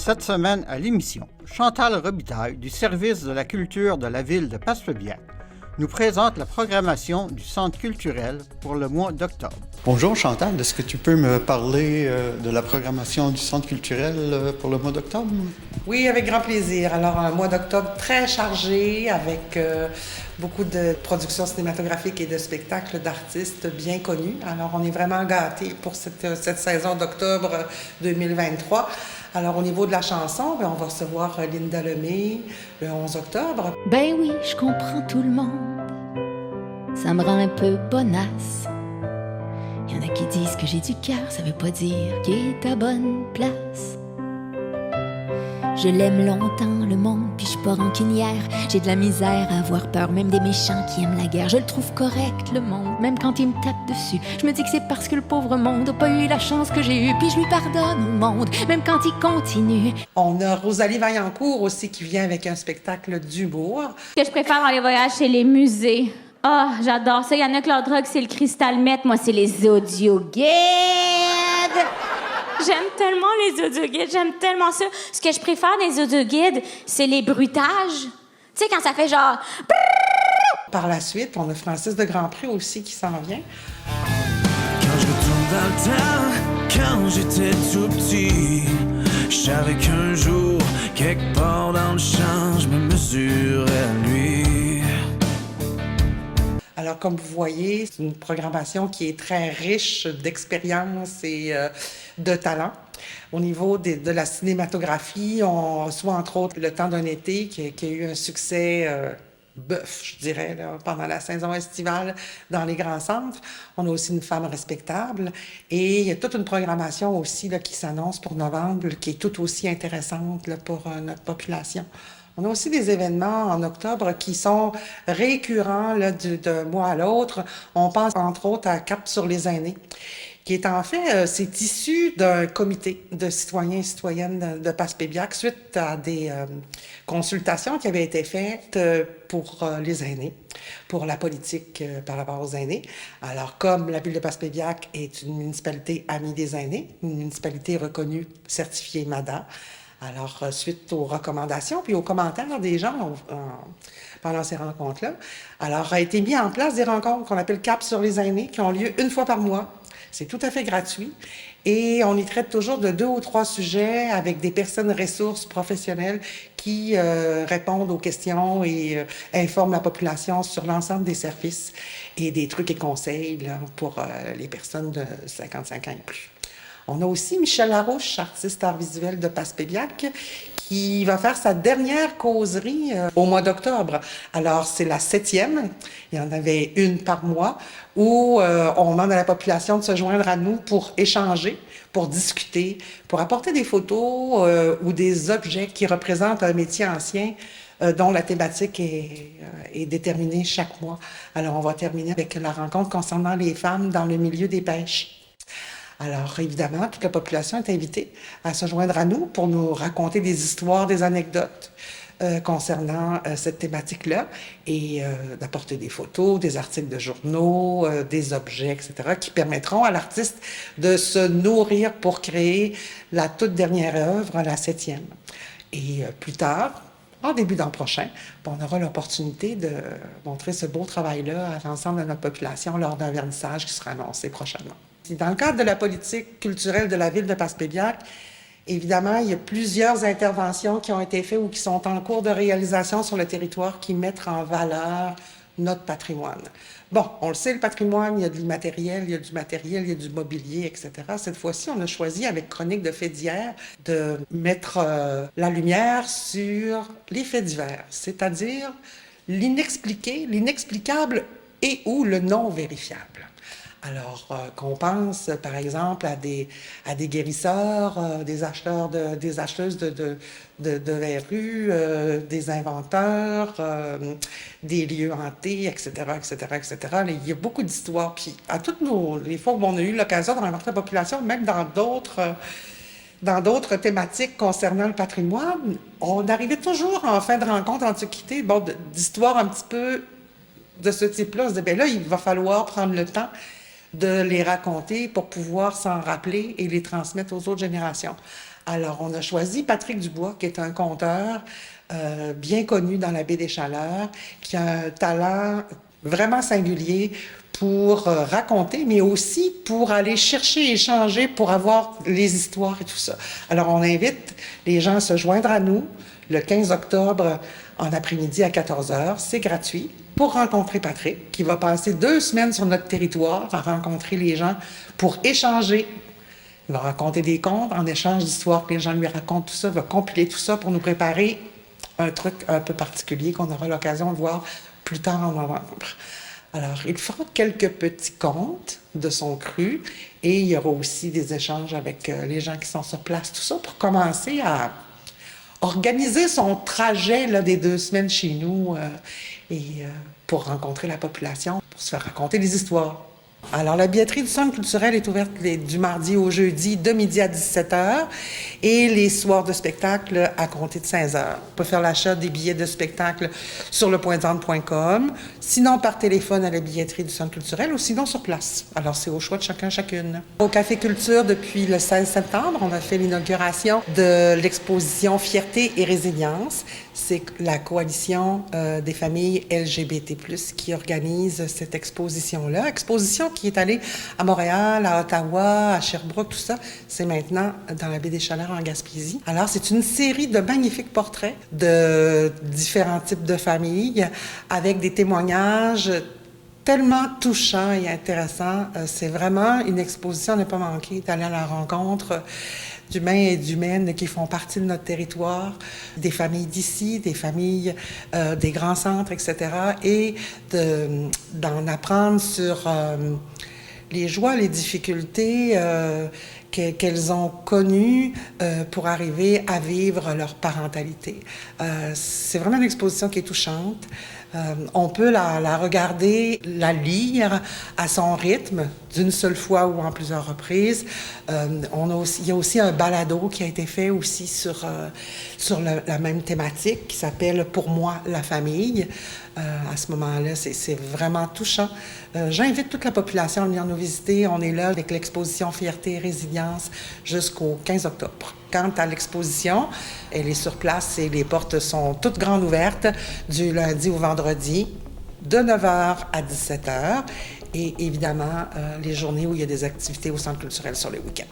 Cette semaine à l'émission, Chantal Robitaille du service de la culture de la ville de Passepébiac nous présente la programmation du Centre culturel pour le mois d'octobre. Bonjour Chantal, est-ce que tu peux me parler de la programmation du Centre culturel pour le mois d'octobre? Oui, avec grand plaisir. Alors, un mois d'octobre très chargé avec beaucoup de productions cinématographiques et de spectacles d'artistes bien connus. Alors, on est vraiment gâtés pour cette saison d'octobre 2023. Alors, au niveau de la chanson, on va recevoir Linda Lemay le 11 octobre. Ben oui, je comprends tout le monde. Ça me rend un peu bonasse. Il y en a qui disent que j'ai du cœur, ça veut pas dire qu'il est à bonne place. Je l'aime longtemps, le monde, puis je suis pas rancunière. J'ai de la misère à avoir peur, même des méchants qui aiment la guerre. Je le trouve correct, le monde, même quand il me tape dessus. Je me dis que c'est parce que le pauvre monde a pas eu la chance que j'ai eue. Puis je lui pardonne au monde, même quand il continue. On a Rosalie Vaillancourt aussi qui vient avec un spectacle d'humour. Ce que je préfère dans les voyages, c'est les musées. Ah, j'adore ça. Il y en a que leur drogue, c'est le cristal meth. Moi, c'est les audioguides. J'aime tellement les audioguides. J'aime tellement ça. Ce que je préfère des audioguides, c'est les bruitages. Tu sais, quand ça fait genre... Par la suite, on a Francis de Grandpré aussi qui s'en vient. Quand je retourne dans le temps, quand j'étais tout petit, je savais qu'un jour, quelque part dans le champ, je me mesurais à lui. Alors, comme vous voyez, c'est une programmation qui est très riche d'expérience et de talent. Au niveau de la cinématographie, on reçoit entre autres Le Temps d'un été, qui a eu un succès bœuf, je dirais, là, pendant la saison estivale dans les grands centres. On a aussi Une femme respectable. Et il y a toute une programmation aussi là, qui s'annonce pour novembre, qui est tout aussi intéressante là, pour notre population. On a aussi des événements en octobre qui sont récurrents là, d'un mois à l'autre. On pense entre autres à Cap sur les aînés, qui est en fait, c'est issu d'un comité de citoyens et citoyennes de Passepébiac suite à des consultations qui avaient été faites pour les aînés, pour la politique par rapport aux aînés. Alors, comme la ville de Passepébiac est une municipalité amie des aînés, une municipalité reconnue, certifiée MADA, alors, suite aux recommandations puis aux commentaires des gens pendant ces rencontres-là, alors a été mis en place des rencontres qu'on appelle Cap sur les aînés, qui ont lieu une fois par mois. C'est tout à fait gratuit. Et on y traite toujours de 2 ou 3 sujets avec des personnes ressources professionnelles qui répondent aux questions et informent la population sur l'ensemble des services et des trucs et conseils là, pour les personnes de 55 ans et plus. On a aussi Michel Larouche, artiste art visuel de Passepébiac, qui va faire sa dernière causerie au mois d'octobre. Alors, c'est la 7e, il y en avait une par mois, où on demande à la population de se joindre à nous pour échanger, pour discuter, pour apporter des photos ou des objets qui représentent un métier ancien dont la thématique est déterminée chaque mois. Alors, on va terminer avec la rencontre concernant les femmes dans le milieu des pêches. Alors, évidemment, toute la population est invitée à se joindre à nous pour nous raconter des histoires, des anecdotes concernant cette thématique-là et d'apporter des photos, des articles de journaux, des objets, etc., qui permettront à l'artiste de se nourrir pour créer la toute dernière œuvre, la 7e. Et plus tard, en début d'an prochain, on aura l'opportunité de montrer ce beau travail-là à l'ensemble de notre population lors d'un vernissage qui sera annoncé prochainement. Dans le cadre de la politique culturelle de la ville de Passepébiac, évidemment, il y a plusieurs interventions qui ont été faites ou qui sont en cours de réalisation sur le territoire qui mettent en valeur notre patrimoine. Bon, on le sait, le patrimoine, il y a du matériel, il y a du mobilier, etc. Cette fois-ci, on a choisi, avec Chronique de faits d'hier, de mettre la lumière sur les faits divers, c'est-à-dire l'inexpliqué, l'inexplicable et ou le non vérifiable. Alors, qu'on pense, par exemple, à des guérisseurs, des acheteuses de verrues, des inventeurs, des lieux hantés, etc., etc., etc. Il y a beaucoup d'histoires. Puis, à toutes les fois où on a eu l'occasion de rencontrer la population, même dans d'autres thématiques concernant le patrimoine, on arrivait toujours en fin de rencontre antiquité, d'histoires un petit peu de ce type-là. On se disait, bien là, il va falloir prendre le temps de les raconter pour pouvoir s'en rappeler et les transmettre aux autres générations. Alors, on a choisi Patrick Dubois, qui est un conteur bien connu dans la baie des Chaleurs, qui a un talent vraiment singulier pour raconter, mais aussi pour aller chercher, échanger, pour avoir les histoires et tout ça. Alors, on invite les gens à se joindre à nous le 15 octobre en après-midi à 14h. C'est gratuit pour rencontrer Patrick, qui va passer 2 semaines sur notre territoire à rencontrer les gens pour échanger. Il va raconter des contes en échange d'histoires que les gens lui racontent, tout ça, va compiler tout ça pour nous préparer un truc un peu particulier qu'on aura l'occasion de voir plus tard en novembre. Alors, il fera quelques petits contes de son cru et il y aura aussi des échanges avec les gens qui sont sur place, tout ça pour commencer à organiser son trajet là, des 2 semaines chez nous pour rencontrer la population, pour se faire raconter des histoires. Alors, la billetterie du Centre culturel est ouverte du mardi au jeudi de midi à 17h et les soirs de spectacle à compter de 16h. On peut faire l'achat des billets de spectacle sur lepointdevente.com, sinon par téléphone à la billetterie du Centre culturel ou sinon sur place. Alors, c'est au choix de chacun, chacune. Au Café Culture, depuis le 16 septembre, on a fait l'inauguration de l'exposition Fierté et résilience. C'est la coalition des familles LGBT+, qui organise cette exposition-là. Exposition qui est allée à Montréal, à Ottawa, à Sherbrooke, tout ça. C'est maintenant dans la baie des Chaleurs en Gaspésie. Alors, c'est une série de magnifiques portraits de différents types de familles avec des témoignages tellement touchants et intéressants. C'est vraiment une exposition à ne pas manquer, d'aller à la rencontre d'humains et d'humaines qui font partie de notre territoire, des familles d'ici, des familles des grands centres, etc. Et d'en apprendre sur les joies, les difficultés qu'elles ont connues pour arriver à vivre leur parentalité. C'est vraiment une exposition qui est touchante. On peut la regarder, la lire à son rythme, d'une seule fois ou en plusieurs reprises. Il y a aussi un balado qui a été fait aussi sur la même thématique qui s'appelle « Pour moi, la famille ». À ce moment-là, c'est vraiment touchant. J'invite toute la population à venir nous visiter. On est là avec l'exposition Fierté et résilience jusqu'au 15 octobre. Quant à l'exposition, elle est sur place et les portes sont toutes grandes ouvertes du lundi au vendredi de 9h à 17h et évidemment les journées où il y a des activités au Centre culturel sur les week-ends.